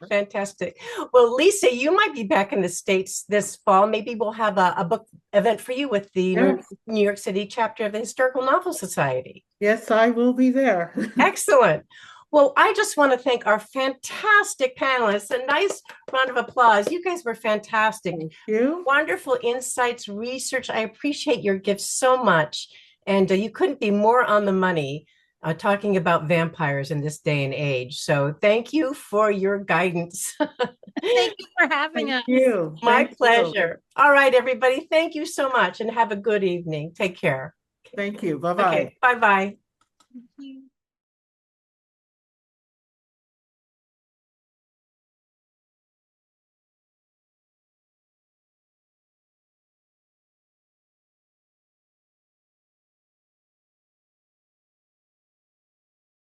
Fantastic. Well, Lisa, you might be back in the States this fall. Maybe we'll have a book event for you with the Yes, New York City chapter of the Historical Novel Society. yes, I will be there. Excellent. Well, I just want to thank our fantastic panelists. A nice round of applause. You guys were fantastic. Thank you. Wonderful insights, research. I appreciate your gifts so much. And you couldn't be more on the money talking about vampires in this day and age. So thank you for your guidance. Thank you for having Thank us. you. My Thank you. pleasure. All right, everybody. Thank you so much and have a good evening. Take care. Thank you. Okay, Bye-bye. bye-bye. Thank you.